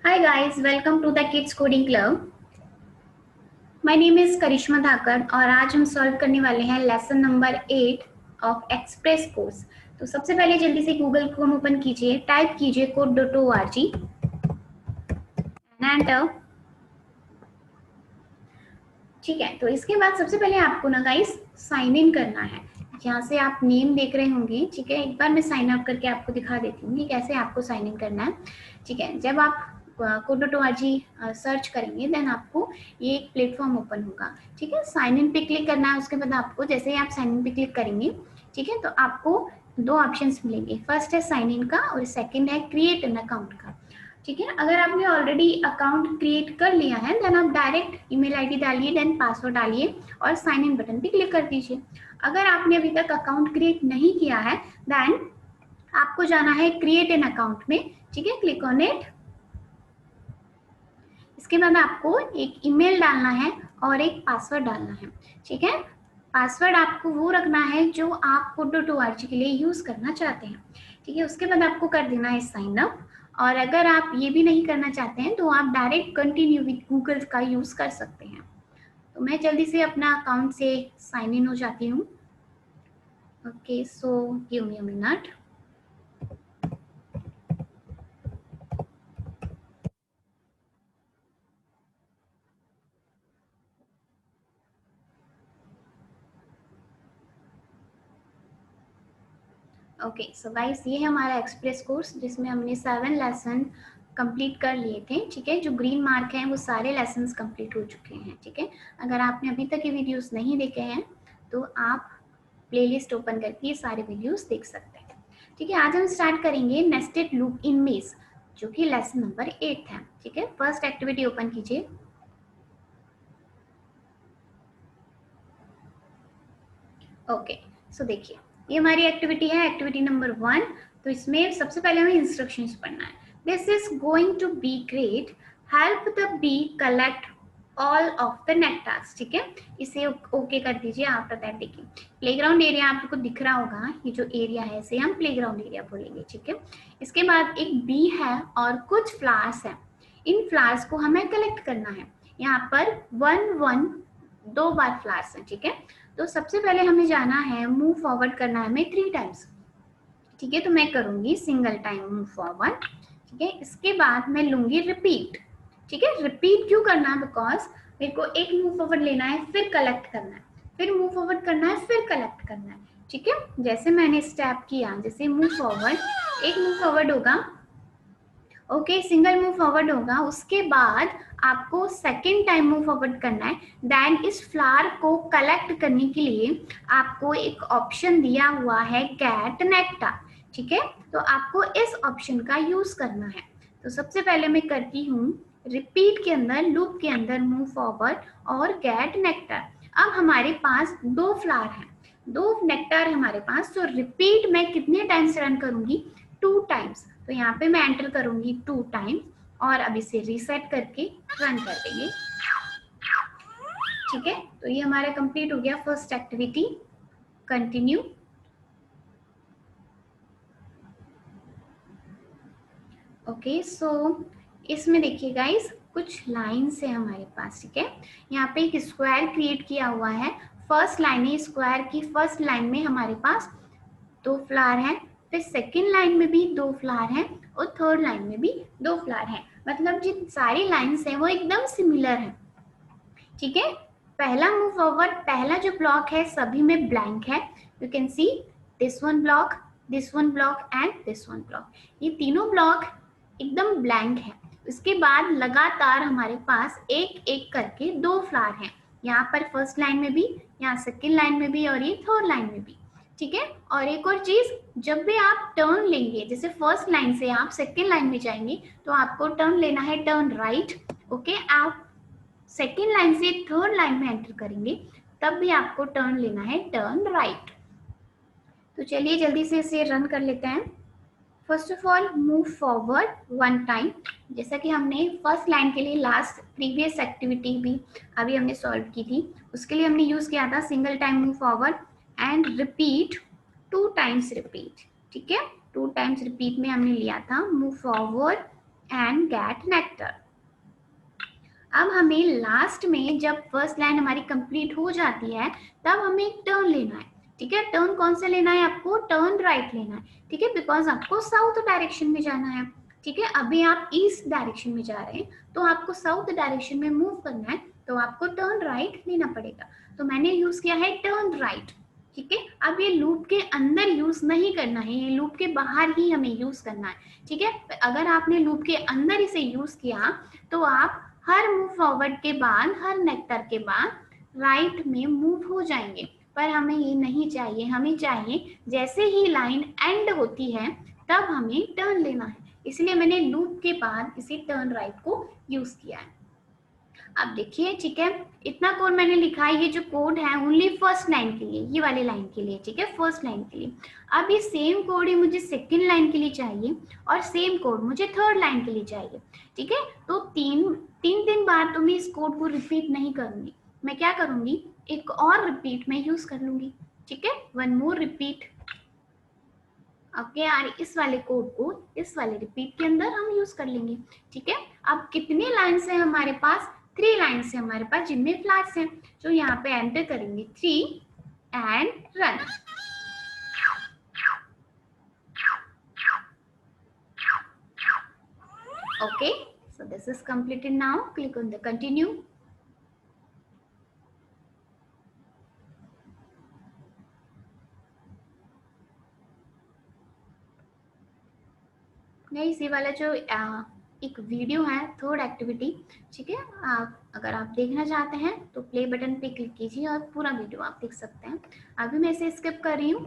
Hi guys, welcome to the Kids Coding Club. My name is करिश्मा धाकड़ और आज हम solve करने वाले हैं lesson number 8 of express course. तो सबसे पहले जल्दी से गूगल क्रोम ओपन कीजिए, टाइप कीजिए code.org एंड एंटर। ठीक है, तो इसके बाद सबसे पहले आपको ना गाइस साइन इन करना है। यहाँ से आप नेम देख रहे होंगे, ठीक है। एक बार मैं साइन अप करके आपको दिखा देती हूँ कि कैसे आपको साइन इन करना है। ठीक है, जब आप code.org सर्च करेंगे देन आपको ये एक प्लेटफॉर्म ओपन होगा। ठीक है, साइन इन पे क्लिक करना है। उसके बाद आपको जैसे ही आप साइन इन पे क्लिक करेंगे, ठीक है, तो आपको दो ऑप्शंस मिलेंगे। फर्स्ट है साइन इन का और सेकंड है क्रिएट एन अकाउंट का। ठीक है, अगर आपने ऑलरेडी अकाउंट क्रिएट कर लिया है देन आप डायरेक्ट ईमेल आईडी डालिए, देन पासवर्ड डालिए और साइन इन बटन पे क्लिक कर दीजिए। अगर आपने अभी तक अकाउंट क्रिएट नहीं किया है देन आपको जाना है क्रिएट एन अकाउंट में। ठीक है, क्लिक ऑन इट। इसके बाद आपको एक ईमेल डालना है और एक पासवर्ड डालना है। ठीक है, पासवर्ड आपको वो रखना है जो आप code.org के लिए यूज करना चाहते हैं। ठीक है, उसके बाद आपको कर देना है साइन अप। और अगर आप ये भी नहीं करना चाहते हैं तो आप डायरेक्ट कंटिन्यू विद गूगल का यूज कर सकते हैं। तो मैं जल्दी से अपना अकाउंट से साइन इन हो जाती हूँ। Okay, so give me a minute. Okay, so guys ये है हमारा एक्सप्रेस कोर्स जिसमें हमने 7 लेसन कंप्लीट कर लिए थे। ठीक है, जो ग्रीन मार्क हैं वो सारे लेसन्स कंप्लीट हो चुके हैं। ठीक है, अगर आपने अभी तक ये वीडियोस नहीं देखे हैं तो आप प्लेलिस्ट ओपन करके ये सारे वीडियोस देख सकते हैं। ठीक है, आज हम स्टार्ट करेंगे नेस्टेड लूप इन मेज, जो कि लेसन नंबर 8 है। ठीक है, फर्स्ट एक्टिविटी ओपन कीजिए। ओके, सो देखिए ये हमारी एक्टिविटी है, एक्टिविटी नंबर 1। तो इसमें सबसे पहले हमें इंस्ट्रक्शंस पढ़ना है। This is going to be great, help the bee collect all of the nectars. ठीक है, इसे ओके कर दीजिए आफ्टर दैट। देखिए प्लेग्राउंड एरिया आपको दिख रहा होगा, ये जो एरिया है इसे हम प्लेग्राउंड एरिया बोलेंगे। ठीक है, इसके बाद एक बी है और कुछ फ्लावर्स है। इन फ्लावर्स को हमें कलेक्ट करना है। यहाँ पर 2 बार फ्लावर्स है। ठीक है, तो सबसे पहले हमें जाना है, मूव फॉरवर्ड करना है हमें 3 टाइम्स। ठीक है, तो मैं करूंगी सिंगल टाइम मूव फॉरवर्ड। ठीक है, इसके बाद मैं लूंगी रिपीट। ठीक है, रिपीट क्यों करना है, बिकॉज मेरे को एक मूव फॉरवर्ड लेना है, फिर कलेक्ट करना है, फिर मूव फॉरवर्ड करना है, फिर कलेक्ट करना है। ठीक है, जैसे मैंने स्टेप किया, जैसे मूव फॉरवर्ड, एक मूव फॉरवर्ड होगा, ओके, सिंगल मूव फॉरवर्ड होगा। उसके बाद आपको सेकेंड टाइम मूव फॉरवर्ड करना है। देन इस फ्लावर को कलेक्ट करने के लिए आपको एक ऑप्शन दिया हुआ है गेट नेक्टार। ठीक है, तो आपको इस ऑप्शन का यूज करना है। तो सबसे पहले मैं करती हूँ रिपीट के अंदर, लूप के अंदर मूव फॉरवर्ड और गेट नेक्टार। अब हमारे पास 2 फ्लावर हैं, 2 नेक्टार हमारे पास। तो रिपीट मैं कितने टाइम्स रन करूंगी, 2 टाइम्स। तो यहाँ पे मैं एंटर करूंगी 2 टाइम्स और अब इसे रीसेट करके रन कर देंगे। ठीक है, तो ये हमारा कंप्लीट हो गया फर्स्ट एक्टिविटी। कंटिन्यू। ओके, सो इसमें देखिए गाइस कुछ लाइन्स है हमारे पास। ठीक है, यहाँ पे एक स्क्वायर क्रिएट किया हुआ है। फर्स्ट लाइन है स्क्वायर की, फर्स्ट लाइन में हमारे पास 2 फ्लावर हैं, फिर सेकेंड लाइन में भी 2 फ्लावर हैं और थर्ड लाइन में भी 2 फ्लावर हैं। मतलब जिन सारी लाइन्स हैं वो एकदम सिमिलर है। ठीक है, पहला मूव फॉरवर्ड, पहला जो ब्लॉक है सभी में ब्लैंक है। You can see this one block, this one block and this one block, ये तीनों ब्लॉक एकदम ब्लैंक है। उसके बाद लगातार हमारे पास एक एक करके 2 फ्लावर हैं, यहाँ पर फर्स्ट लाइन में भी, यहाँ सेकेंड लाइन में भी और ये थर्ड लाइन में भी। ठीक है, और एक और चीज, जब भी आप टर्न लेंगे, जैसे फर्स्ट लाइन से आप सेकेंड लाइन में जाएंगे तो आपको टर्न लेना है टर्न राइट। ओके, आप सेकेंड लाइन से थर्ड लाइन में एंटर करेंगे तब भी आपको टर्न लेना है टर्न राइट। तो चलिए जल्दी से इसे रन कर लेते हैं। First of all move forward 1 time, जैसा कि हमने फर्स्ट लाइन के लिए लास्ट प्रीवियस एक्टिविटी भी अभी हमने सॉल्व की थी, उसके लिए हमने यूज किया था single time move forward and repeat 2 times repeat. ठीक है, 2 टाइम्स रिपीट में हमने लिया था move forward and get nectar. अब हमें लास्ट में जब फर्स्ट लाइन हमारी कंप्लीट हो जाती है तब हमें एक टर्न लेना है, ठीक है। टर्न कौन सा लेना है आपको? टर्न राइट लेना है, ठीक है, बिकॉज आपको साउथ डायरेक्शन में जाना है, ठीक है। अभी आप ईस्ट डायरेक्शन में जा रहे हैं तो आपको साउथ डायरेक्शन में मूव करना है, तो आपको टर्न राइट लेना पड़ेगा। तो मैंने यूज किया है टर्न राइट, ठीक है। अब ये लूप के अंदर यूज नहीं करना है, ये लूप के बाहर ही हमें यूज करना है, ठीक है। अगर आपने लूप के अंदर इसे यूज किया तो आप हर मूव फॉरवर्ड के बाद, हर नेक्टर के बाद राइट में मूव हो जाएंगे, पर हमें ये नहीं चाहिए। हमें चाहिए जैसे ही लाइन एंड होती है तब हमें टर्न लेना है, इसलिए मैंने लूप के बाद इसे टर्न राइट को यूज किया है। अब देखिए, ठीक है, इतना कोड मैंने लिखा है, ये जो कोड है ओनली फर्स्ट लाइन के लिए, ये वाले लाइन के लिए, ठीक है, फर्स्ट लाइन के लिए। अब ये सेम कोड ही मुझे सेकंड लाइन के लिए चाहिए और सेम कोड मुझे थर्ड लाइन के लिए चाहिए, ठीक है। तो तीन बार तो मैं इस कोड को रिपीट नहीं करूंगी, मैं क्या करूंगी, एक और रिपीट में यूज कर लूंगी, ठीक है, वन मोर रिपीट। ओके यार, इस वाले कोड को इस वाले रिपीट के अंदर हम यूज कर लेंगे, ठीक है। अब कितने लाइन्स है हमारे पास? 3 लाइन्स है हमारे पास जिनमें फ्लैग्स हैं, जो यहाँ पे एंटर करेंगे 3 and run. Okay, so this is completed now. Click on the continue. इसी वाला जो एक वीडियो है थर्ड एक्टिविटी, ठीक है, आप अगर आप देखना चाहते हैं तो प्ले बटन पे क्लिक कीजिए और पूरा वीडियो आप देख सकते हैं। अभी मैं इसे स्किप कर रही हूँ।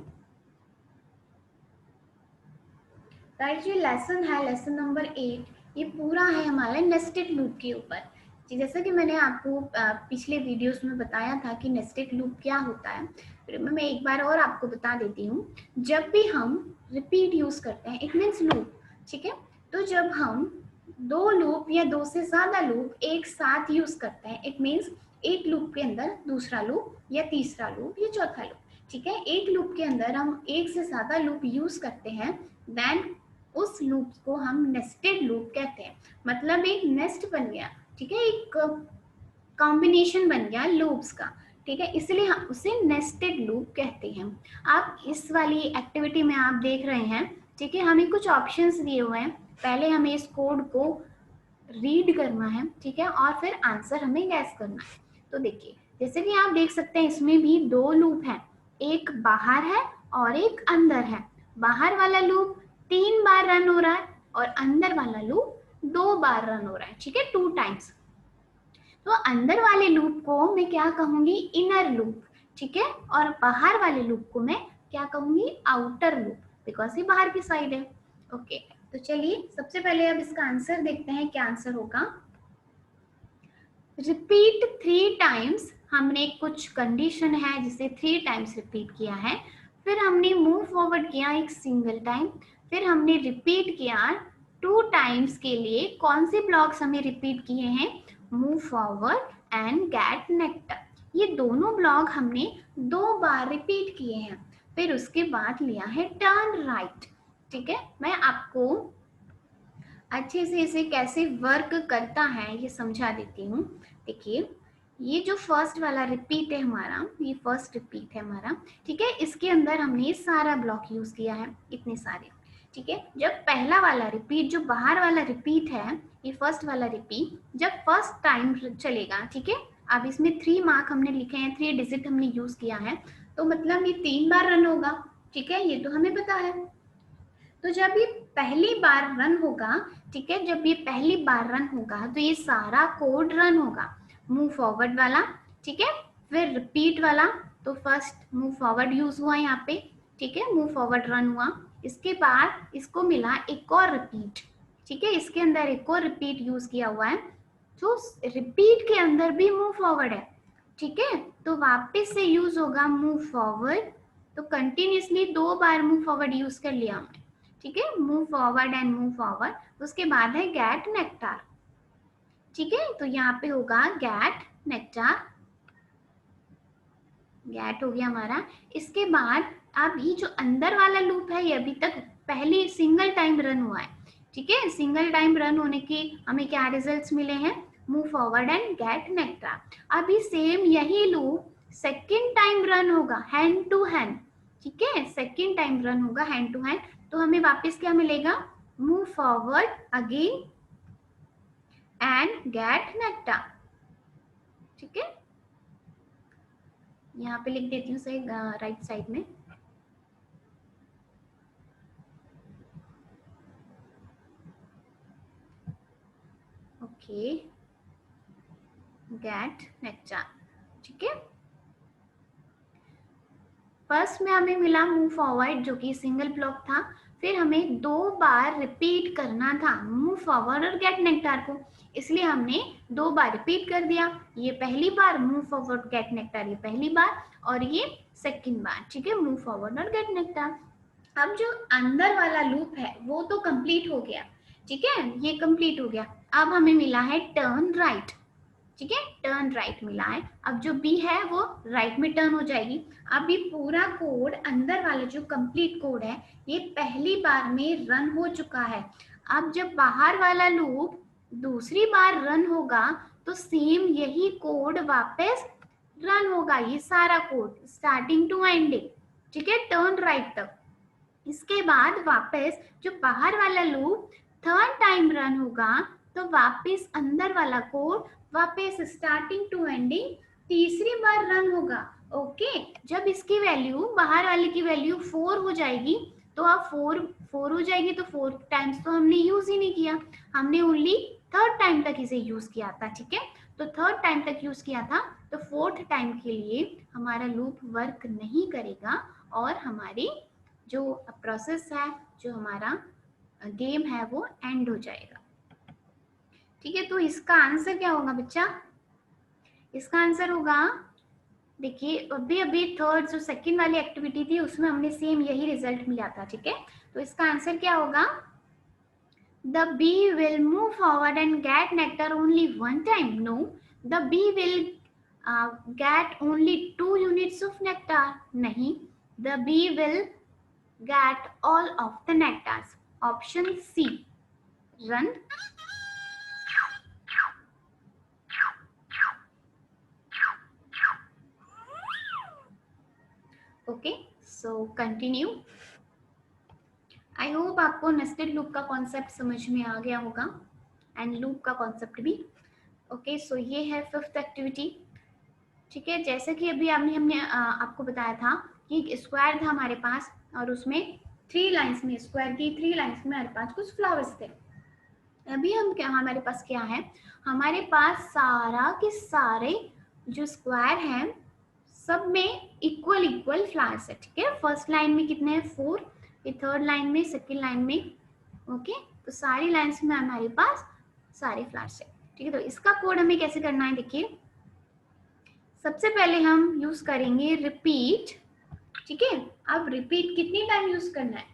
गाइस, ये लेसन है, लेसन नंबर 8, ये पूरा है हमारे नेस्टेड लूप के ऊपर। जैसा कि मैंने आपको पिछले वीडियोस में बताया था कि नेस्टेड लूप क्या होता है, फिर मैं एक बार और आपको बता देती हूँ। जब भी हम रिपीट यूज करते हैं, इट मीन्स लूप, ठीक है, तो जब हम 2 लूप या 2 से ज्यादा लूप एक साथ यूज करते हैं, इट मीन्स एक लूप के अंदर दूसरा लूप या तीसरा लूप या चौथा लूप, ठीक है, एक लूप के अंदर हम एक से ज्यादा लूप यूज करते हैं, देन उस लूप को हम नेस्टेड लूप कहते हैं। मतलब एक नेस्ट बन गया, ठीक है, एक कॉम्बिनेशन बन गया लूप्स का, ठीक है, इसलिए हम उसे नेस्टेड लूप कहते हैं। आप इस वाली एक्टिविटी में आप देख रहे हैं, ठीक है, हमें कुछ ऑप्शंस दिए हुए हैं, पहले हमें इस कोड को रीड करना है, ठीक है, और फिर आंसर हमें गैस करना है। तो देखिए, जैसे कि आप देख सकते हैं इसमें भी 2 लूप हैं, एक बाहर है और एक अंदर है। बाहर वाला लूप 3 बार रन हो रहा है और अंदर वाला लूप 2 बार रन हो रहा है, ठीक है, 2 टाइम्स। तो अंदर वाले लूप को मैं क्या कहूंगी, इनर लूप, ठीक है, और बाहर वाले लूप को मैं क्या कहूंगी, आउटर लूप, बिकॉज ये बाहर की साइड है। ओके, तो चलिए सबसे पहले अब इसका आंसर देखते हैं, क्या आंसर होगा। रिपीट 3 टाइम्स, हमने कुछ कंडीशन है जिसे 3 टाइम्स रिपीट किया है, फिर हमने मूव फॉरवर्ड किया एक सिंगल टाइम, फिर हमने रिपीट किया 2 टाइम्स के लिए। कौन से ब्लॉक्स हमें रिपीट किए हैं, move forward and get nectar, ये दोनों ब्लॉक हमने 2 बार रिपीट किए हैं। फिर उसके बाद लिया है टर्न राइट, ठीक है। मैं आपको अच्छे से इसे कैसे वर्क करता है ये समझा देती हूँ। देखिए, ये जो फर्स्ट वाला रिपीट है हमारा, ये फर्स्ट रिपीट है हमारा, ठीक है, इसके अंदर हमने सारा ब्लॉक यूज किया है, इतने सारे, ठीक है। जब पहला वाला रिपीट, जो बाहर वाला रिपीट है, ये फर्स्ट वाला रिपीट जब फर्स्ट टाइम चलेगा, ठीक है, अब इसमें 3 मार्क हमने लिखे हैं, 3 डिजिट हमने यूज किया है, तो मतलब ये 3 बार रन होगा, ठीक है, ये तो हमें पता है। तो जब ये पहली बार रन होगा, ठीक है, जब ये पहली बार रन होगा तो ये सारा कोड रन होगा, मूव फॉरवर्ड वाला, ठीक है, फिर रिपीट वाला, तो फर्स्ट मूव फॉरवर्ड यूज हुआ यहाँ पे, ठीक है, मूव फॉरवर्ड रन हुआ, इसके बाद इसको मिला एक और रिपीट, ठीक है, इसके अंदर एक और रिपीट यूज किया हुआ है, जो रिपीट के अंदर भी मूव फॉरवर्ड है, ठीक है, तो वापस से यूज होगा मूव फॉरवर्ड, तो कंटिन्यूसली 2 बार मूव फॉरवर्ड यूज कर लिया हमने, ठीक है, move forward and move forward. उसके बाद है गेट नेक्टार, ठीक है, तो यहाँ पे होगा गेट नेक्टार, गेट हो गया हमारा। इसके बाद अब ये जो अंदर वाला लूप है, ये अभी तक पहले सिंगल टाइम रन हुआ है, ठीक है, सिंगल टाइम रन होने के हमें क्या रिजल्ट्स मिले हैं, move forward and get nectar. अभी सेम यही लूप सेकेंड टाइम रन होगा हैंड टू हैंड, ठीक है, सेकेंड टाइम रन होगा हैंड टू हैंड, तो हमें वापस क्या मिलेगा, move forward again and get nectar. ठीक है, यहाँ पे लिख देती हूँ सही राइट साइड में। Okay, get nectar. ठीक है, फर्स्ट में हमें मिला मूव फॉरवर्ड जो कि सिंगल ब्लॉक था, फिर हमें 2 बार रिपीट करना था मूव फॉरवर्ड और गेट नेक्टर को, इसलिए हमने 2 बार रिपीट कर दिया। ये पहली बार मूव फॉरवर्ड गेट नेक्टर, ये पहली बार, और ये सेकंड बार। ठीक है, मूव फॉरवर्ड और गेट नेक्टर। अब जो अंदर वाला लूप है वो तो कंप्लीट हो गया, ठीक है, ये कंप्लीट हो गया। अब हमें मिला है टर्न राइट, ठीक है, टर्न राइट मिला है। अब जो बी है वो राइट में टर्न हो जाएगी। अब ये पूरा कोड, अंदर वाला जो कंप्लीट कोड है, ये पहली बार में रन हो चुका है। अब जब बाहर वाला लूप दूसरी बार रन होगा तो सेम यही कोड वापस रन होगा, ये सारा कोड स्टार्टिंग टू एंडिंग, ठीक है, टर्न राइट तक। इसके बाद वापस जो बाहर वाला लूप थर्ड टाइम रन होगा तो वापस अंदर वाला कोड वापस स्टार्टिंग टू एंडिंग तीसरी बार रन होगा। ओके, जब इसकी वैल्यू, बाहर वाले की वैल्यू 4 हो जाएगी, तो अब 4 हो जाएगी, तो 4 टाइम्स तो हमने यूज ही नहीं किया, हमने ओनली थर्ड टाइम तक इसे यूज किया था। ठीक है, तो थर्ड टाइम तक यूज किया था, तो फोर्थ टाइम के लिए हमारा लूप वर्क नहीं करेगा और हमारी जो प्रोसेस है, जो हमारा गेम है, वो एंड हो जाएगा। ठीक है, तो इसका आंसर क्या होगा बच्चा, इसका आंसर होगा, देखिए अभी अभी थर्ड जो सेकंड वाली एक्टिविटी थी उसमें हमने सेम यही रिजल्ट मिला था। ठीक है, तो इसका आंसर क्या होगा, the bee will move forward and get nectar only one time. No, the bee will get only 2 units of nectar. नहीं, the bee will get all of the nectars. Option C. Run. Okay, so continue. I hope आपको nested loop का concept समझ में आ गया होगा and loop का concept भी। Okay, so ये है फिफ्थ एक्टिविटी। ठीक है, जैसे कि अभी हमने आपको बताया था कि स्क्वायर था हमारे पास और उसमें 3 लाइंस में, स्क्वायर की 3 लाइंस में हमारे पास कुछ फ्लावर्स थे। अभी हम क्या, हमारे पास क्या है, हमारे पास सारा के सारे जो स्क्वायर हैं सब में इक्वल इक्वल फ्लावर्स है। ठीक है, फर्स्ट लाइन में कितने हैं, 4, ये थर्ड लाइन में, सेकंड लाइन में। ओके, तो सारी लाइंस में हमारे पास सारे फ्लावर्स है। ठीक है, तो इसका कोड हमें कैसे करना है, देखिए सबसे पहले हम यूज करेंगे रिपीट। ठीक है, अब रिपीट कितनी टाइम यूज करना है,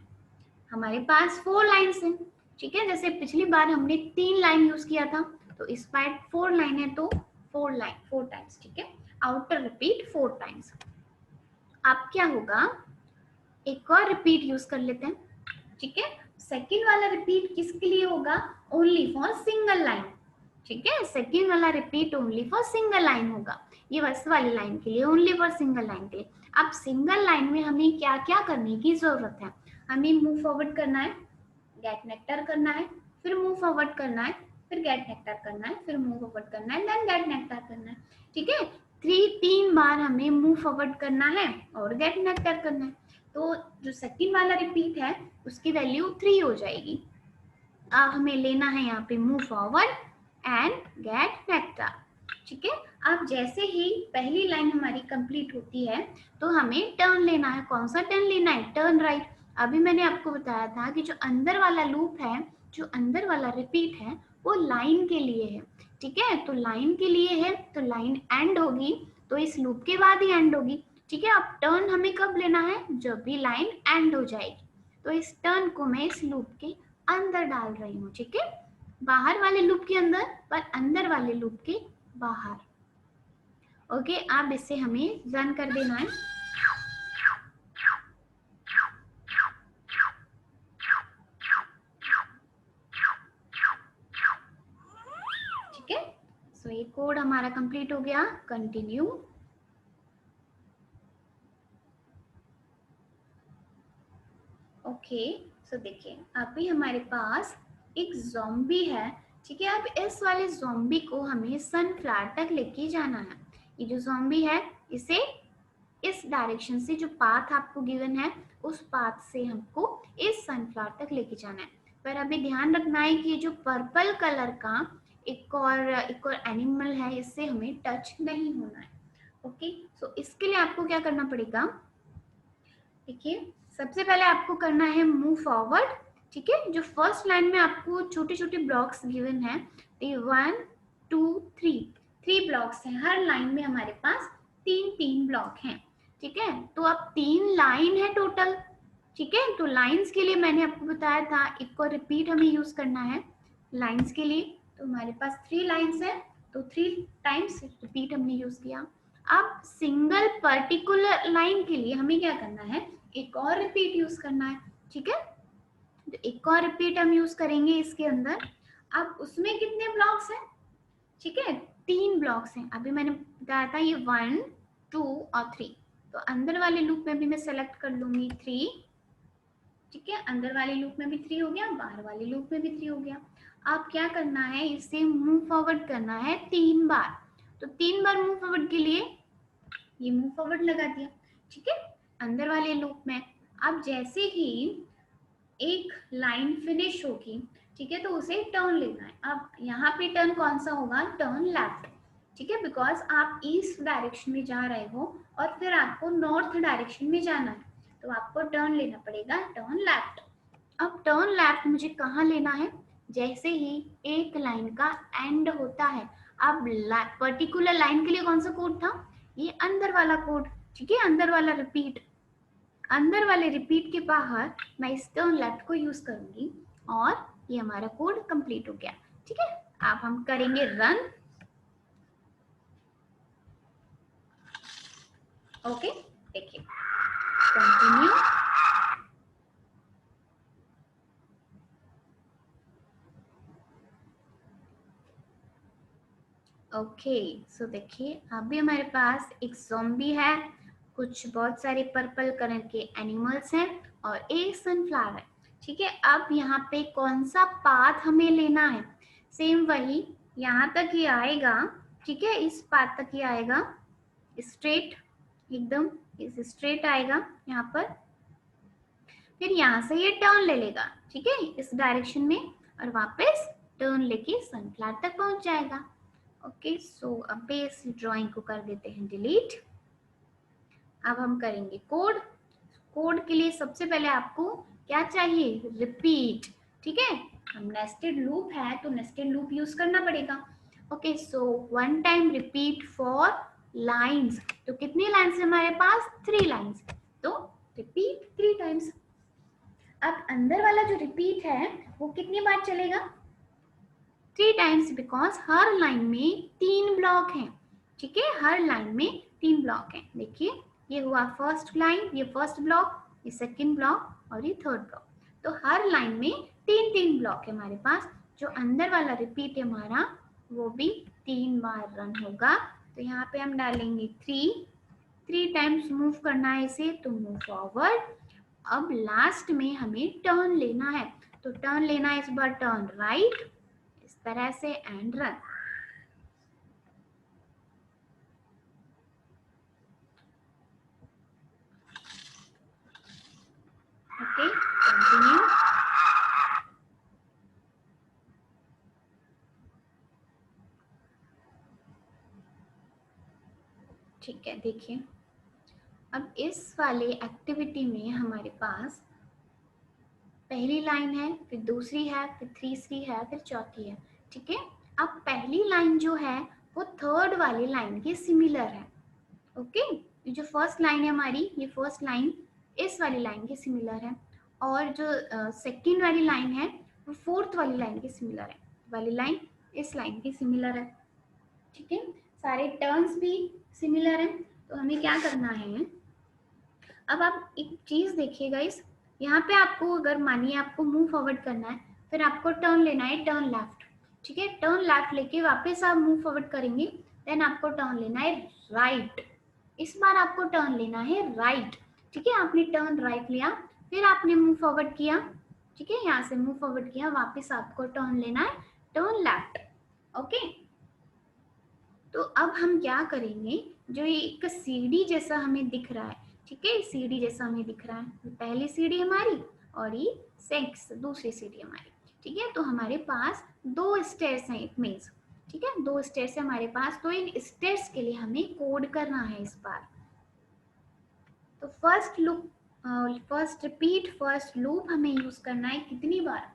हमारे पास 4 लाइन्स हैं। ठीक है, जैसे पिछली बार हमने 3 लाइन यूज किया था, तो इस बार 4 लाइन है, तो 4 लाइन 4 टाइम्स। ठीक है, आउटर रिपीट 4 टाइम्स। अब क्या होगा, एक और रिपीट यूज कर लेते हैं। ठीक है, सेकेंड वाला रिपीट किसके लिए होगा, ओनली फॉर सिंगल लाइन। ठीक है, सेकेंड वाला repeat only for single line होगा, ये फर्स्ट वाली लाइन के लिए ओनली फॉर सिंगल लाइन के लिए। अब सिंगल लाइन में हमें क्या क्या करने की जरूरत है, हमें मूव फॉरवर्ड करना है, गेट नेक्टर करना है, फिर मूव फॉरवर्ड करना है, फिर गेट नेक्टर करना है, फिर मूव फॉरवर्ड करना है, देन गेट नेक्टर करना है। ठीक है, 3 बार हमें मूव फॉरवर्ड करना है और गेट नेक्टर करना है, तो जो सेकंड वाला रिपीट है उसकी वैल्यू 3 हो जाएगी। अब हमें लेना है यहाँ पे move forward and get nectar. ठीक है, अब जैसे ही पहली लाइन हमारी कंप्लीट होती है तो हमें टर्न लेना है। कौन सा टर्न लेना है, टर्न राइट। अभी मैंने आपको बताया था कि जो अंदर वाला लूप है, जो अंदर वाला रिपीट है, वो लाइन के लिए है। ठीक है, तो लाइन के लिए है, तो लाइन एंड होगी तो इस लूप के बाद ही एंड होगी। ठीक है, अब टर्न हमें कब लेना है, जब भी लाइन एंड हो जाएगी। तो इस टर्न को मैं इस लूप के अंदर डाल रही हूँ। ठीक है, बाहर वाले लूप के अंदर, पर अंदर वाले लूप के बाहर। ओके, अब इसे हमें रन कर देना है। सो ये कोड हमारा कंप्लीट हो गया। कंटिन्यू। ओके, सो देखिए अभी हमारे पास एक ज़ॉम्बी है, ठीक है। अब इस वाले ज़ॉम्बी को हमें सनफ्लावर तक लेके जाना है। ये जो ज़ॉम्बी है इसे इस डायरेक्शन से, जो पाथ आपको गिवन है उस पाथ से हमको इस सनफ्लावर तक लेके जाना है। पर अभी ध्यान रखना है कि जो पर्पल कलर का एक और एनिमल है, इससे हमें टच नहीं होना है। ओके, सो इसके लिए आपको क्या करना पड़ेगा, देखिए सबसे पहले आपको करना है मूव फॉरवर्ड, ठीक है। जो फर्स्ट लाइन में आपको छोटे छोटे ब्लॉक्स गिवन है, ये 1 2 3 ब्लॉक्स हैं। हर लाइन में हमारे पास तीन तीन ब्लॉक हैं, ठीक है। तो अब 3 लाइन है टोटल, ठीक है। तो लाइंस के लिए मैंने आपको बताया था एक और रिपीट हमें यूज करना है लाइंस के लिए। तो हमारे पास 3 लाइंस है, तो 3 टाइम्स रिपीट हमने यूज किया। अब सिंगल पर्टिकुलर लाइन के लिए हमें क्या करना है, एक और रिपीट यूज करना है, ठीक है। तो एक और रिपीट हम यूज करेंगे इसके अंदर। अब उसमें कितने ब्लॉक्स हैं, ठीक है, 3 ब्लॉक्स हैं। अभी मैंने बताया था ये 1 2 और 3। तो अंदर वाले लूप में भी मैं सेलेक्ट कर लूंगी 3, ठीक है। अंदर वाले लूप में भी 3 हो गया, बाहर वाले लूप में भी 3 हो गया। अब क्या करना है, इसे मूव फॉरवर्ड करना है 3 बार। तो 3 बार मूव फॉरवर्ड के लिए ये मूव फॉरवर्ड लगा दिया, ठीक है, अंदर वाले लूप में। अब जैसे ही एक लाइन फिनिश होगी, ठीक है, तो उसे टर्न लेना है। अब यहाँ पे टर्न कौन सा होगा, टर्न लेफ्ट, ठीक है, बिकॉज आप ईस्ट डायरेक्शन में जा रहे हो और फिर आपको नॉर्थ डायरेक्शन में जाना है, तो आपको टर्न लेना पड़ेगा टर्न लेफ्ट। अब टर्न लेफ्ट मुझे कहाँ लेना है, जैसे ही एक लाइन का एंड होता है। अब पर्टिकुलर लाइन के लिए कौन सा कोड था, ये अंदर वाला कोड, ठीक है, अंदर वाला रिपीट। अंदर वाले रिपीट के बाहर मैं इस टर्न लेफ्ट को यूज करूंगी और ये हमारा कोड कंप्लीट हो गया, ठीक है। अब हम करेंगे रन। ओके, देखिए कंटिन्यू। ओके, सो देखिए अभी हमारे पास एक ज़ॉम्बी है, कुछ बहुत सारे पर्पल कलर के एनिमल्स हैं और एक सनफ्लावर है, ठीक है। अब यहाँ पे कौन सा पाथ हमें लेना है, सेम वही यहाँ तक ही आएगा, ठीक है, इस पाथ तक ही आएगा, स्ट्रेट एकदम इस स्ट्रेट आएगा यहाँ पर। फिर यहाँ से ये टर्न ले लेगा, ठीक है, इस डायरेक्शन में, और वापस टर्न लेके सनफ्लावर तक पहुंच जाएगा। ओके, सो अब इस ड्राइंग को कर देते हैं डिलीट। अब हम करेंगे कोड। कोड के लिए सबसे पहले आपको क्या चाहिए, रिपीट, ठीक है। हम नेस्टेड लूप है तो नेस्टेड लूप यूज करना पड़ेगा। Okay, so 1 time repeat for lines. तो कितनी लाइंस है हमारे पास, 3 लाइंस, तो रिपीट 3 टाइम्स। अब अंदर वाला जो रिपीट है वो कितनी बार चलेगा, 3 टाइम्स, बिकॉज हर लाइन में 3 ब्लॉक हैं, ठीक है, हर लाइन में 3 ब्लॉक हैं। देखिए ये हुआ फर्स्ट लाइन, ये फर्स्ट ब्लॉक, ये सेकंड ब्लॉक और ये थर्ड ब्लॉक। तो हर लाइन में 3 ब्लॉक है हमारे पास। जो अंदर वाला रिपीट है हमारा वो भी 3 बार रन होगा। तो यहाँ पे हम डालेंगे 3 टाइम्स मूव करना है इसे, तो मूव फॉरवर्ड। अब लास्ट में हमें टर्न लेना है, तो टर्न लेना है इस बार टर्न राइट, इस तरह से, एंड रन। Okay, continue. ठीक है, देखिए अब इस वाले एक्टिविटी में हमारे पास पहली लाइन है, फिर दूसरी है, फिर तीसरी है, फिर चौथी है, ठीक है। अब पहली लाइन जो है वो थर्ड वाली लाइन के सिमिलर है। ओके, ये जो फर्स्ट लाइन है हमारी, ये फर्स्ट लाइन इस वाली लाइन के सिमिलर है, और जो सेकंड वाली लाइन है वो फोर्थ वाली लाइन के सिमिलर है, वाली लाइन इस लाइन के सिमिलर है, ठीक है। सारे टर्न्स भी सिमिलर हैं। तो हमें क्या करना है, अब आप एक चीज देखिएगा, इस यहाँ पे आपको अगर मानिए आपको मूव फॉरवर्ड करना है, फिर आपको टर्न लेना है टर्न लेफ्ट, ठीक है, टर्न लेफ्ट लेके वापस आप मूव फॉरवर्ड करेंगे, देन आपको टर्न लेना है राइट। इस बार आपको टर्न लेना है राइट। ठीक है, आपने टर्न राइट लिया, फिर आपने मूव फॉरवर्ड किया। ठीक है, यहाँ से मूव फॉरवर्ड किया, वापस आपको टर्न लेना है टर्न लेफ्ट। ओके, तो अब हम क्या करेंगे, जो ये एक सीढ़ी जैसा हमें दिख रहा है, ठीक है, सीढ़ी जैसा हमें दिख रहा है, ये पहली सीढ़ी हमारी और ये दूसरी सीढ़ी हमारी। ठीक है, तो हमारे पास दो स्टेयर्स हैं, इट मीन्स, ठीक है, दो स्टेयर्स है हमारे पास, तो इन स्टेयर्स के लिए हमें कोड करना है इस बार। तो फर्स्ट रिपीट फर्स्ट लूप हमें यूज करना है कितनी बार।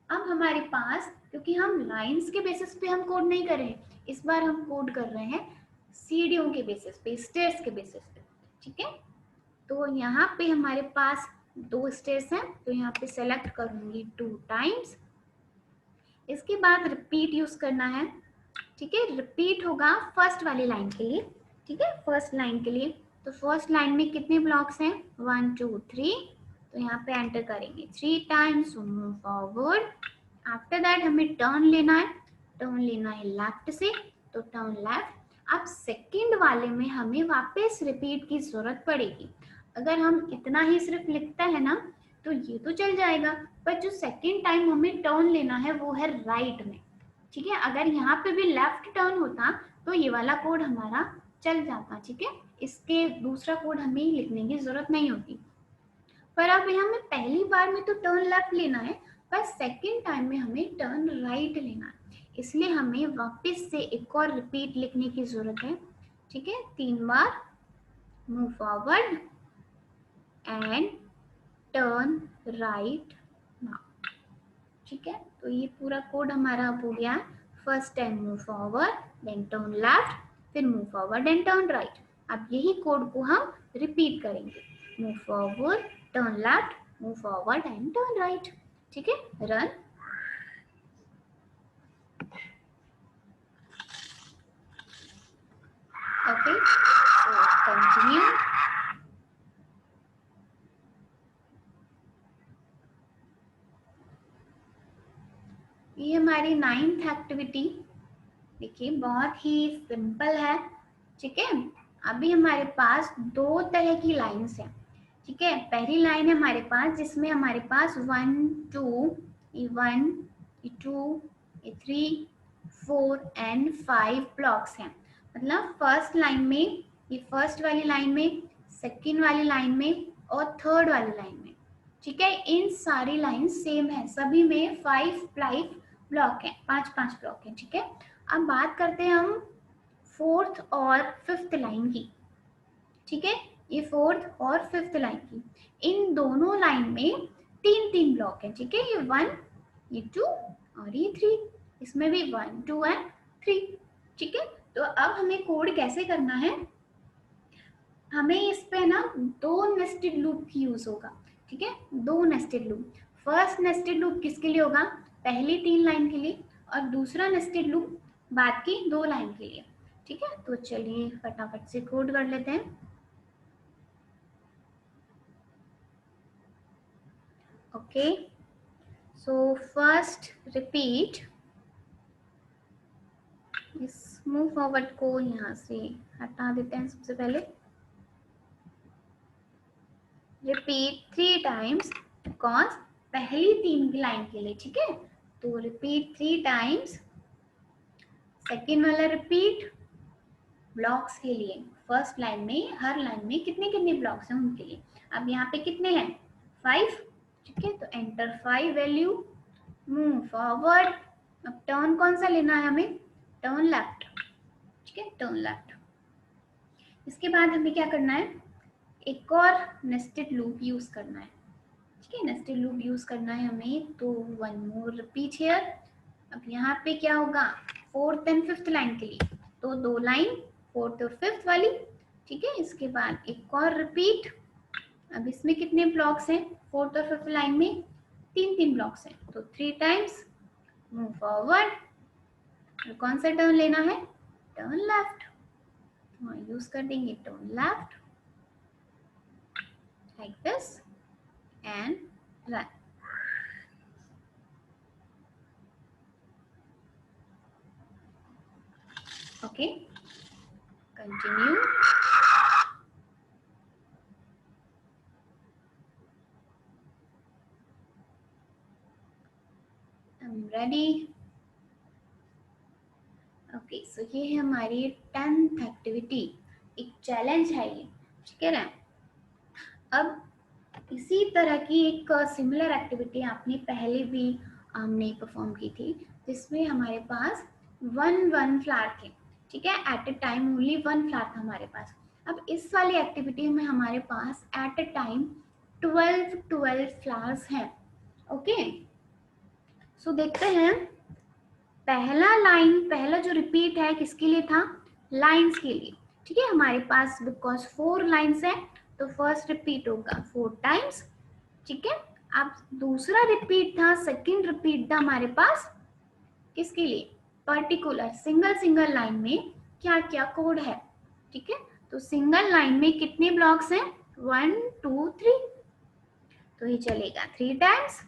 अब हमारे पास, क्योंकि हम लाइंस के बेसिस पे हम कोड नहीं कर रहे हैं, इस बार हम कोड कर रहे हैं सीढ़ियों के बेसिस पे, स्टेयर्स के बेसिस पे। ठीक है, तो यहाँ पे हमारे पास दो स्टेयर्स हैं, तो यहाँ पे सेलेक्ट करूंगी 2 टाइम्स। इसके बाद रिपीट यूज करना है। ठीक है, रिपीट होगा फर्स्ट वाली लाइन के लिए। ठीक है, फर्स्ट लाइन के लिए, तो फर्स्ट लाइन में कितने ब्लॉक्स हैं, 1 2 3, तो यहाँ पे एंटर करेंगे 3 times, move forward. After that हमें टर्न लेना है, टर्न लेना है लेफ्ट से, तो टर्न लेफ्ट। अब सेकंड वाले में हमें वापस रिपीट की जरूरत पड़ेगी। अगर हम इतना ही सिर्फ लिखता है ना, तो ये तो चल जाएगा, पर जो सेकंड टाइम हमें टर्न लेना है वो है राइट में। ठीक है, अगर यहाँ पे भी लेफ्ट टर्न होता तो ये वाला कोड हमारा चल जाता। ठीक है, इसके दूसरा कोड हमें लिखने की जरूरत नहीं होती, पर अब यहाँ में पहली बार में तो टर्न लेफ्ट लेना है, पर सेकंड टाइम में हमें टर्न राइट लेना है, इसलिए हमें वापस से एक और रिपीट लिखने की जरूरत है। ठीक है, 3 बार, move forward and turn right now. ठीक है, तो ये पूरा कोड हमारा अब हो गया। First time move forward, then turn left, फिर move forward and turn right. अब यही कोड को हम रिपीट करेंगे, move forward, turn left, move forward and turn right. ठीक है, रन। Okay, so continue. ये हमारी 9th एक्टिविटी, देखिए बहुत ही सिंपल है। ठीक है, अभी हमारे पास दो तरह की लाइंस हैं। ठीक है, पहली लाइन है हमारे पास जिसमें हमारे पास 1 2 1 2 3 4 एंड 5 ब्लॉक्स हैं। मतलब फर्स्ट लाइन में, ये फर्स्ट वाली लाइन में, सेकंड वाली लाइन में और थर्ड वाली लाइन में। ठीक है, इन सारी लाइन सेम है, सभी में 5 ब्लॉक है, 5 ब्लॉक है। ठीक है, अब बात करते हैं हम फोर्थ और फिफ्थ लाइन की। ठीक है, ये फोर्थ और फिफ्थ लाइन की, इन दोनों लाइन में 3 ब्लॉक है। ठीक है, ये 1, ये 2 और ये 3, इसमें भी 1 2 एंड 3। ठीक है, तो अब हमें कोड कैसे करना है, हमें इस पे ना दो नेस्टेड लूप की यूज होगा। ठीक है, दो nested loop. First nested loop किसके लिए होगा, पहली 3 लाइन के लिए, और दूसरा नेस्टेड लूप बाद की 2 लाइन के लिए। ठीक है, तो चलिए फटाफट से कोड कर लेते हैं। ओके, सो फर्स्ट रिपीट, इस मूव फॉरवर्ड को यहाँ से हटा देते हैं सबसे पहले। रिपीट 3 टाइम्स, बिकॉज पहली 3 की लाइन के लिए। ठीक है, तो रिपीट 3 टाइम्स, सेकेंड वाला रिपीट ब्लॉक्स के लिए, फर्स्ट लाइन में हर लाइन में कितने कितने ब्लॉक्स हैं उनके लिए। अब यहाँ पे कितने हैं, 5। ठीक है, तो एंटर 5 वैल्यू, मूव फॉरवर्ड। अब टर्न कौन सा लेना है हमें, टर्न लेफ्ट। ठीक है, टर्न लेफ्ट। इसके बाद हमें क्या करना है, एक और नेस्टेड लूप यूज करना है। ठीक है, नेस्टेड लूप यूज करना है हमें, तो 1 मोर रिपीट हियर। अब यहाँ पे क्या होगा, फोर्थ एंड फिफ्थ लाइन के लिए तो 2 लाइन, फोर्थ और फिफ्थ वाली। ठीक है, इसके बाद एक और रिपीट। अब इसमें कितने ब्लॉक्स हैं, फोर्थ और फिफ्थ लाइन में 3 ब्लॉक्स हैं, तो 3 टाइम्स, मूव फॉरवर्ड। कौन सा टर्न लेना है, टर्न लेफ्ट, तो यूज कर देंगे turn left like this and run. Okay, continue. I am ready. Okay, so ये है हमारी 10th एक्टिविटी, एक चैलेंज है ये, ठीक है ना। अब इसी तरह की एक सिमिलर एक्टिविटी आपने पहले भी हमने परफॉर्म की थी, जिसमें हमारे पास वन फ्लावर थे, ठीक है। At a time only one flower था हमारे पास। अब इस वाली एक्टिविटी में हमारे पास एट अ टाइम 12 फ्लावर्स हैं। ओके, सो देखते हैं। पहला जो रिपीट है किसके लिए था? लाइंस के लिए, ठीक है। हमारे पास बिकॉज 4 लाइंस है तो फर्स्ट रिपीट होगा 4 टाइम्स, ठीक है। अब दूसरा रिपीट था, सेकंड रिपीट था हमारे पास किसके लिए? पर्टिकुलर सिंगल लाइन में क्या क्या कोड है, ठीक है। तो सिंगल लाइन में कितने ब्लॉक्स हैं? 1 2 3, तो ये चलेगा 3 टाइम्स,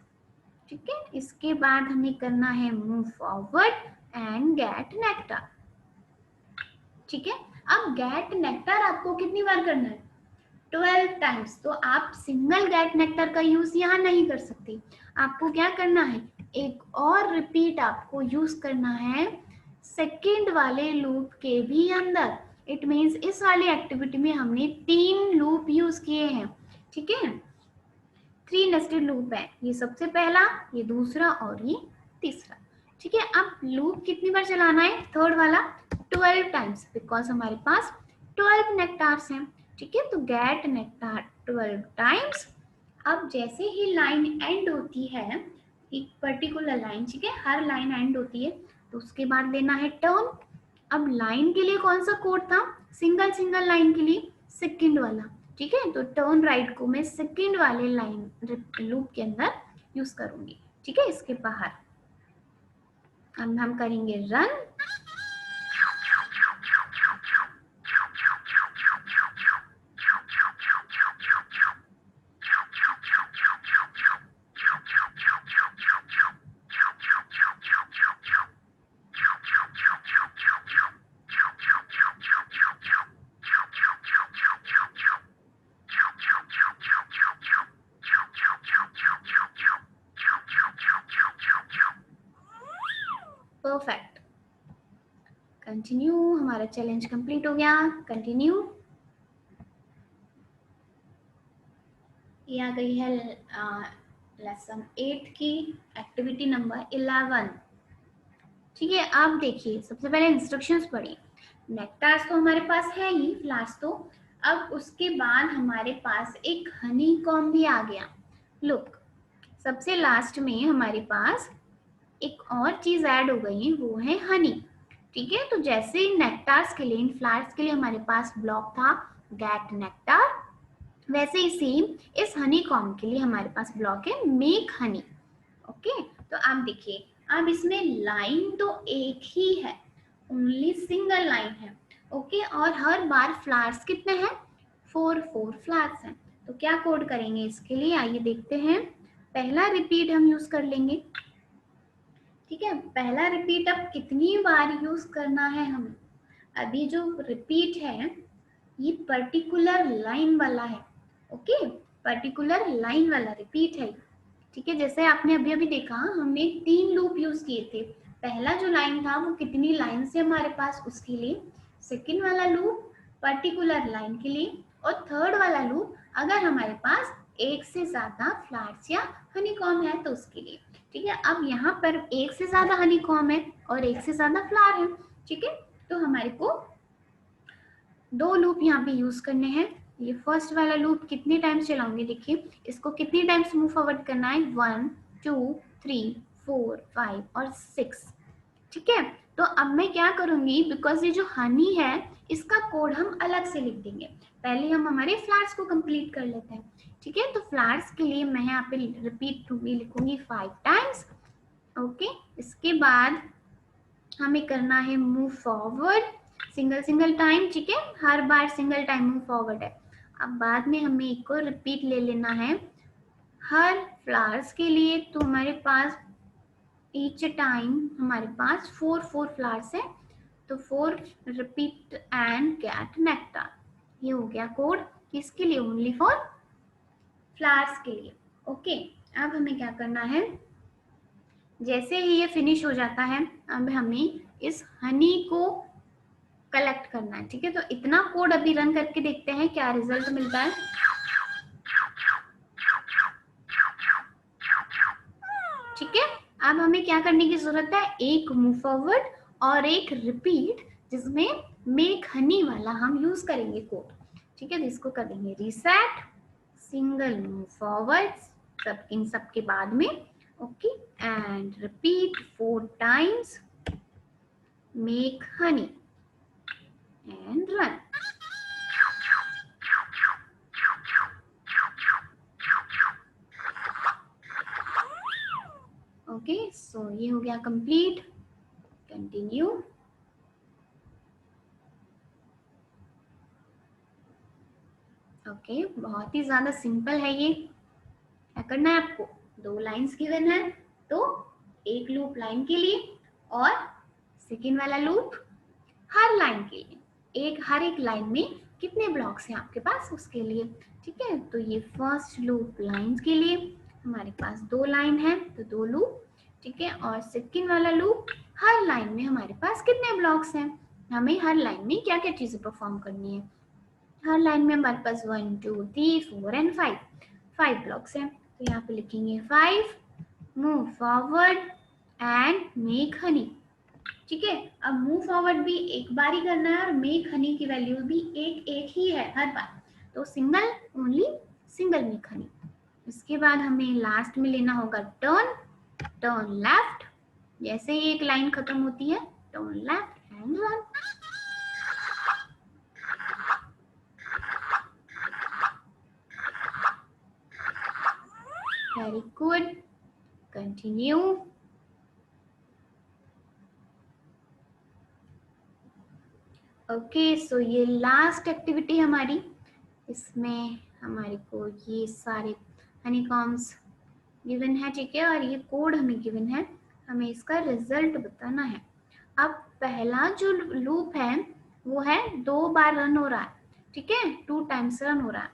ठीक है। इसके बाद हमें करना है move forward and get nectar, ठीक है। अब गेट नेक्टर आपको कितनी बार करना है? 12 टाइम्स। तो आप सिंगल गेट नेक्टर का यूज यहाँ नहीं कर सकते, आपको क्या करना है? एक और रिपीट आपको यूज करना है सेकेंड वाले लूप के भी अंदर। इट मीन्स इस वाली एक्टिविटी में हमने 3 लूप यूज किए हैं, ठीक है। 3 नेस्टेड लूप है, ये सबसे पहला, ये दूसरा और ये तीसरा, ठीक है। अब लूप कितनी बार चलाना है? थर्ड वाला 12 टाइम्स, बिकॉज हमारे पास 12 नेक्टार्स हैं, ठीक है। तो गेट नेक्टार 12 टाइम्स। अब जैसे ही लाइन एंड होती है, एक पर्टिकुलर लाइन, ठीक है, हर लाइन एंड होती है, तो उसके बाद लेना है टर्न। अब लाइन के लिए कौन सा कोड था? सिंगल लाइन के लिए सेकंड वाला, ठीक है। तो टर्न राइट को मैं सेकंड वाले लाइन लूप के अंदर यूज करूंगी, ठीक है, इसके बाहर। अब हम करेंगे रन। Perfect, continue. हमारा चैलेंज कंप्लीट हो गया, कंटिन्यू। ये आ गई है लेसन 8 की एक्टिविटी नंबर 11, ठीक है। अब देखिए, सबसे पहले इंस्ट्रक्शंस पढ़िए। नेक्टार्स तो हमारे पास है ही, फ्लावर्स तो। अब उसके बाद हमारे पास एक हनी कॉम भी आ गया। लुक, सबसे लास्ट में हमारे पास एक और चीज ऐड हो गई है, वो है हनी, ठीक है। तो जैसे नेक्टार्स के लिए, इन फ्लावर्स के लिए हमारे पास ब्लॉक था गेट नेक्टार, वैसे ही सेम इस हनी कॉम के लिए हमारे पास ब्लॉक है मेक हनी। ओके, तो आप देखिए, अब इसमें लाइन तो एक ही है, ओनली सिंगल लाइन है, ओके। और हर बार फ्लावर्स कितने हैं? 4 फ्लावर्स हैं। तो क्या कोड करेंगे इसके लिए, आइए देखते हैं। पहला रिपीट हम यूज कर लेंगे, ठीक है। पहला रिपीट अब कितनी बार यूज करना है हमें? अभी जो रिपीट है ये पर्टिकुलर लाइन वाला है, ओके, पर्टिकुलर लाइन वाला रिपीट है, ठीक है। जैसे आपने अभी अभी देखा, हमने 3 लूप यूज किए थे। पहला जो लाइन था वो कितनी लाइन से हमारे पास, उसके लिए। सेकेंड वाला लूप पर्टिकुलर लाइन के लिए, और थर्ड वाला लूप अगर हमारे पास एक से ज्यादा फ्लावर्स या हनीकॉम है तो उसके लिए, ठीक है। अब यहाँ पर एक से ज्यादा हनीकॉम है और एक से ज्यादा फ्लावर है, ठीक है। तो हमारे को 2 लूप यहाँ पे यूज करने हैं। ये फर्स्ट वाला लूप कितने टाइम्स चलाऊंगी, देखिए इसको कितने टाइम्स मूव फॉरवर्ड करना है, 1 2 3 4 5 और 6, ठीक है। तो अब मैं क्या करूंगी, बिकॉज ये जो हनी है इसका कोड हम अलग से लिख देंगे। पहले हम हमारे फ्लावर्स को कंप्लीट कर लेते हैं, ठीक है। तो फ्लावर्स के लिए मैं यहाँ पे रिपीट में लिखूंगी 5 टाइम्स, ओके। इसके बाद हमें करना है मूव फॉरवर्ड सिंगल टाइम, ठीक है, हर बार सिंगल टाइम मूव फॉरवर्ड है। अब बाद में हमें एक और रिपीट ले लेना है हर फ्लावर्स के लिए। तो हमारे पास ईच टाइम हमारे पास 4 फ्लावर्स है, तो 4 रिपीट एंड गेट नेक्टर। ये हो गया कोड किसके लिए? ओनली फॉर फ्लावर्स के लिए। ओके, अब हमें क्या करना है, जैसे ही ये फिनिश हो जाता है अब हमें इस हनी को कलेक्ट करना है। ठीक है, तो इतना कोड अभी रन करके देखते हैं क्या रिजल्ट मिलता है। ठीक है, अब हमें क्या करने की जरूरत है, एक मूव फॉरवर्ड और एक रिपीट जिसमें मेक हनी वाला हम यूज करेंगे कोड। ठीक है, तो इसको कर देंगे रीसेट, सिंगल मूव फॉरवर्ड सब इन सब के बाद में। Okay, and repeat 4 times make honey and run. Okay, so ये हो गया कंप्लीट। कंटिन्यू। ओके, बहुत ही ज्यादा सिंपल है ये। क्या करना है आपको, 2 लाइंस गिवन है तो एक लूप लाइन के लिए और सेकेंड वाला लूप हर लाइन के लिए, हर एक लाइन में कितने ब्लॉक्स हैं आपके पास उसके लिए। ठीक है, तो ये फर्स्ट लूप लाइन के लिए हमारे पास 2 लाइन है तो 2 लूप। ठीक है, और सेकेंड वाला लूप हर लाइन में हमारे पास कितने ब्लॉक्स हैं, हमें हर लाइन में क्या क्या चीजें परफॉर्म करनी है। हर लाइन में हमारे पास 1 2 3 4 एंड 5 ब्लॉक्स हैं, तो यहाँ पे लिखेंगे 5 move forward and make Honey. ठीक है, अब मूव फॉरवर्ड भी एक बार ही करना है और मेक हनी की वैल्यू भी एक ही है हर बार, तो single only single make Honey. इसके बाद हमें लास्ट में लेना होगा टर्न लेफ्ट, जैसे ही एक लाइन खत्म होती है turn left and run. Very good, continue. Okay, so ये लास्ट एक्टिविटी हमारी, इसमें हमारे को ये सारे हनीकॉम्स गिवन है। ठीक है, और ये कोड हमें गिवन है, हमें इसका रिजल्ट बताना है। अब पहला जो लूप है वो है 2 बार रन हो रहा है। ठीक है, 2 टाइम्स रन हो रहा है।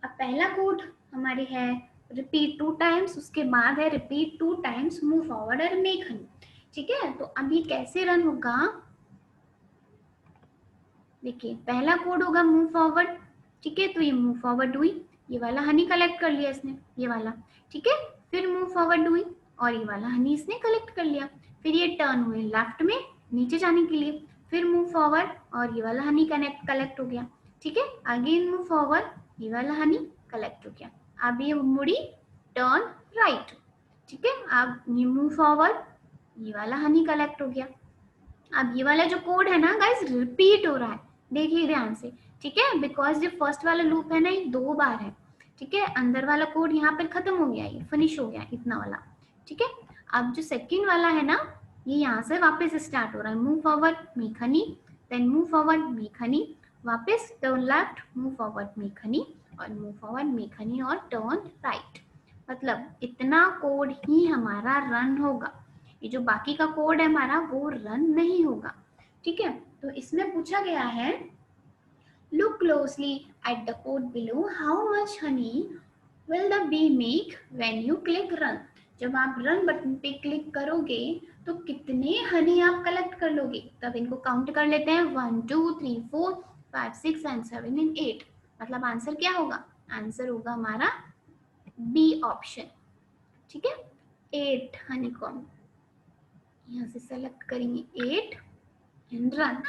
अब पहला कोड हमारी है रिपीट 2 टाइम्स, उसके बाद है रिपीट 2 टाइम्स मूव फॉरवर्ड और मेक हनी। ठीक है, तो अब ये कैसे रन होगा, देखिए पहला कोड होगा मूव फॉरवर्ड। ठीक है, तो ये मूव फॉरवर्ड हुई, ये वाला हनी कलेक्ट कर लिया इसने, ये वाला। ठीक है, फिर मूव फॉरवर्ड हुई और ये वाला हनी इसने कलेक्ट कर लिया। फिर ये टर्न हुए लेफ्ट में नीचे जाने के लिए, फिर मूव फॉरवर्ड और ये वाला हनी कलेक्ट हो गया। ठीक है, अगेन मूव फॉरवर्ड, ये वाला हनी कलेक्ट हो गया। अब ये मुड़ी टर्न राइट। ठीक है, अब ये मूव फॉरवर्ड, ये वाला हनी कलेक्ट हो गया। अब ये वाला जो कोड है ना गाइस रिपीट हो रहा है, देखिए ध्यान से। ठीक है, बिकॉज ये फर्स्ट वाला लूप है ना ये 2 बार है। ठीक है, अंदर वाला कोड यहाँ पर खत्म हो गया, ये फिनिश हो गया इतना वाला। ठीक है, अब जो सेकंड वाला है ना ये यहाँ से वापस स्टार्ट हो रहा है, move forward make honey, then move forward make honey, वापस turn left move forward make honey और मूव फॉरवर्ड मेक हनी और टर्न राइट। मतलब इतना कोड ही हमारा रन होगा, ये जो बाकी का कोड है हमारा वो रन नहीं होगा। ठीक है, तो इसमें पूछा गया है look closely at the code below, how much honey will the bee make when you click run. जब आप रन बटन पे क्लिक करोगे तो कितने हनी आप कलेक्ट कर लोगे, तब इनको काउंट कर लेते हैं 1 2 3 4 5 6 एंड 7 एंड 8। मतलब आंसर क्या होगा, आंसर होगा हमारा बी ऑप्शन। ठीक है, 8 हनीकॉम, यहाँ से सेलेक्ट करेंगे 8 and run.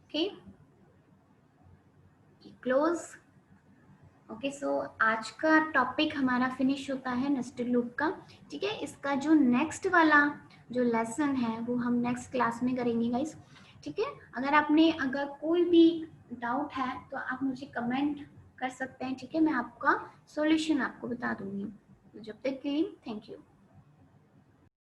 Okay, close. Okay, so आज का टॉपिक हमारा फिनिश होता है नेस्टेड लूप का। ठीक है, इसका जो नेक्स्ट वाला जो लेसन है वो हम नेक्स्ट क्लास में करेंगे गाइस। ठीक है, अगर कोई भी डाउट है तो आप मुझे कमेंट कर सकते हैं। ठीक है, मैं आपका सॉल्यूशन आपको बता दूंगी। तो जब तक के लिए थैंक यू।